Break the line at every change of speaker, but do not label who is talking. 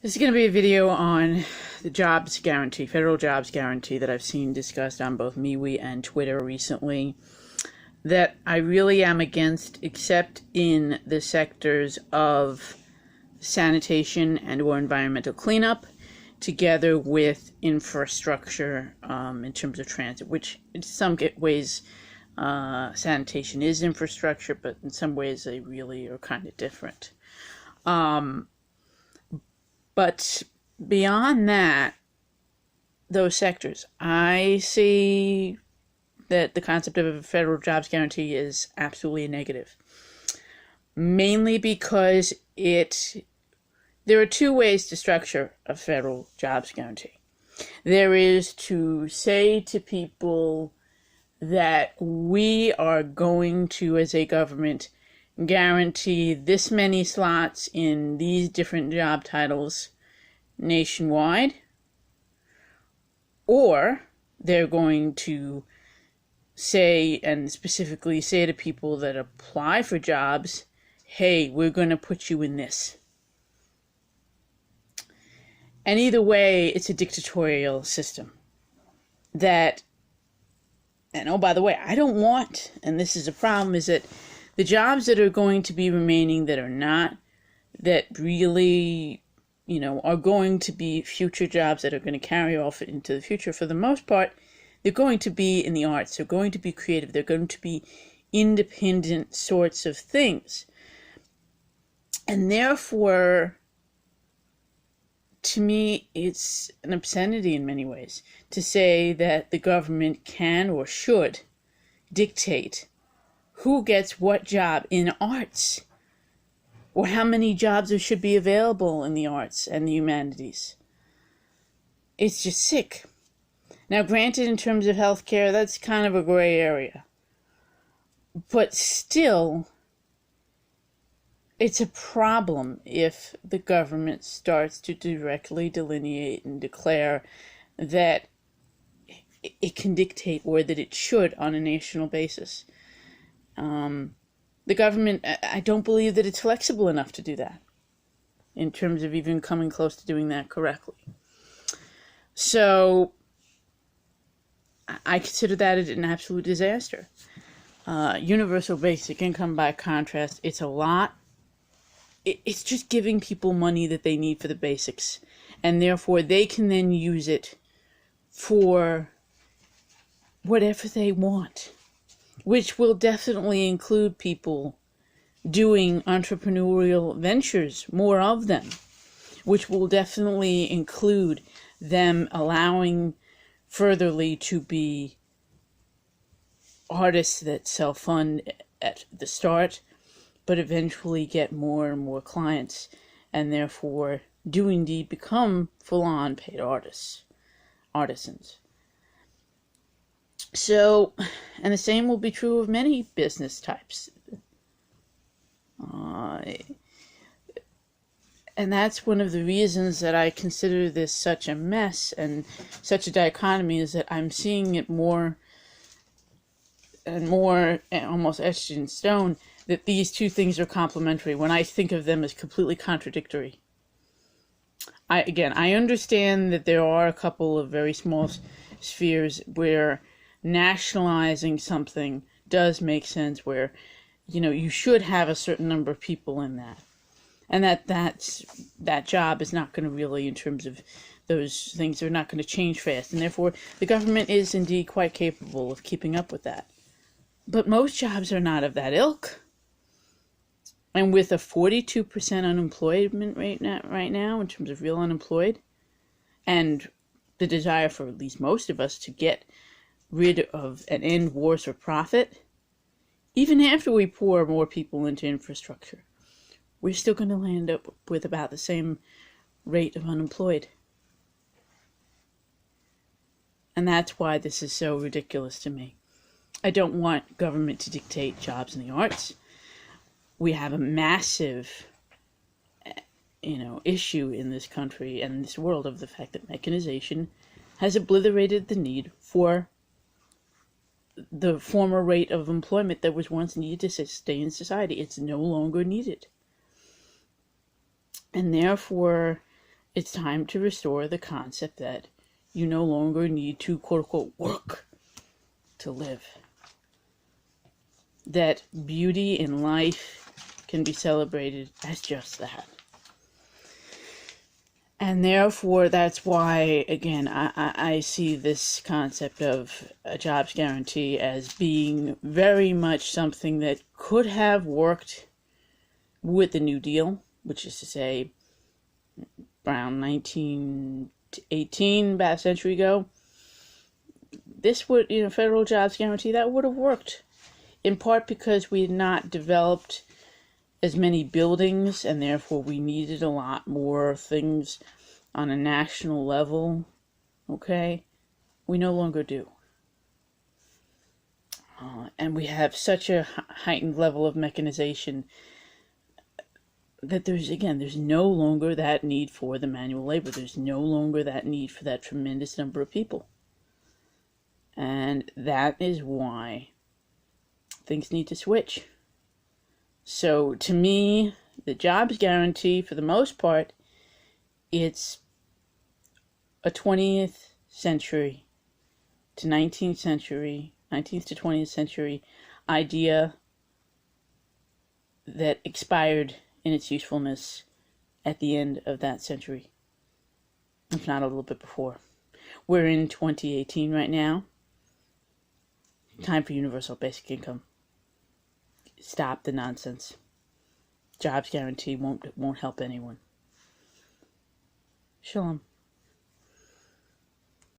This is going to be a video on the jobs guarantee, federal jobs guarantee that I've seen discussed on both MeWe and Twitter recently, that I really am against, except in the sectors of sanitation and or environmental cleanup, together with infrastructure in terms of transit, which in some ways sanitation is infrastructure, but in some ways they really are kind of different. But beyond that, those sectors, I see that the concept of a federal jobs guarantee is absolutely negative. Mainly because there are two ways to structure a federal jobs guarantee. There is to say to people that we are going to, as a government, guarantee this many slots in these different job titles nationwide, or they're going to say, and specifically say to people that apply for jobs, hey, we're going to put you in this. And either way, it's a dictatorial system that, and oh, by the way, I don't want, and this is a problem, is that the jobs that are going to be remaining that are not, that really, are going to be future jobs that are going to carry off into the future, for the most part, they're going to be in the arts, they're going to be creative, they're going to be independent sorts of things. And therefore, to me, it's an obscenity in many ways to say that the government can or should dictate who gets what job in arts, or how many jobs there should be available in the arts and the humanities. It's just sick. Now, granted, in terms of healthcare, that's kind of a gray area. But still, it's a problem if the government starts to directly delineate and declare that it can dictate, or that it should, on a national basis. The government, I don't believe that it's flexible enough to do that, in terms of even coming close to doing that correctly. So, I consider that an absolute disaster. Universal basic income, by contrast, it's a lot. It's just giving people money that they need for the basics, and therefore they can then use it for whatever they want, which will definitely include people doing entrepreneurial ventures, more of them, which will definitely include them allowing furtherly to be artists that self-fund at the start, but eventually get more and more clients, and therefore do indeed become full-on paid artisans. So, and the same will be true of many business types. And that's one of the reasons that I consider this such a mess and such a dichotomy, is that I'm seeing it more and more, almost etched in stone, that these two things are complementary when I think of them as completely contradictory. I understand that there are a couple of very small spheres where nationalizing something does make sense, where you should have a certain number of people in that, and that job is not going to really, in terms of those things, are not going to change fast, and therefore the government is indeed quite capable of keeping up with that. But most jobs are not of that ilk, and with a 42% unemployment rate right now in terms of real unemployed, and the desire for at least most of us to get rid of and end wars for profit, even after we pour more people into infrastructure, we're still going to land up with about the same rate of unemployed. And that's why this is so ridiculous to me. I don't want government to dictate jobs in the arts. We have a massive, issue in this country and in this world of the fact that mechanization has obliterated the need for the former rate of employment that was once needed to sustain society. It's no longer needed. And therefore, It's time to restore the concept that you no longer need to, quote unquote, work to live. That beauty in life can be celebrated as just that. And therefore, that's why, again, I see this concept of a jobs guarantee as being very much something that could have worked with the New Deal, which is to say, around 1918, about a century ago. This would, federal jobs guarantee, that would have worked. In part because we had not developed as many buildings, and therefore we needed a lot more things on a national level. Okay? We no longer do. And we have such a heightened level of mechanization that there's no longer that need for the manual labor. There's no longer that need for that tremendous number of people. And that is why things need to switch. So to me, the jobs guarantee, for the most part, it's a 20th century to 19th century, 19th to 20th century idea that expired in its usefulness at the end of that century, if not a little bit before. We're in 2018 right now. Time for universal basic income. Stop the nonsense. Jobs guarantee won't help anyone. Shalom.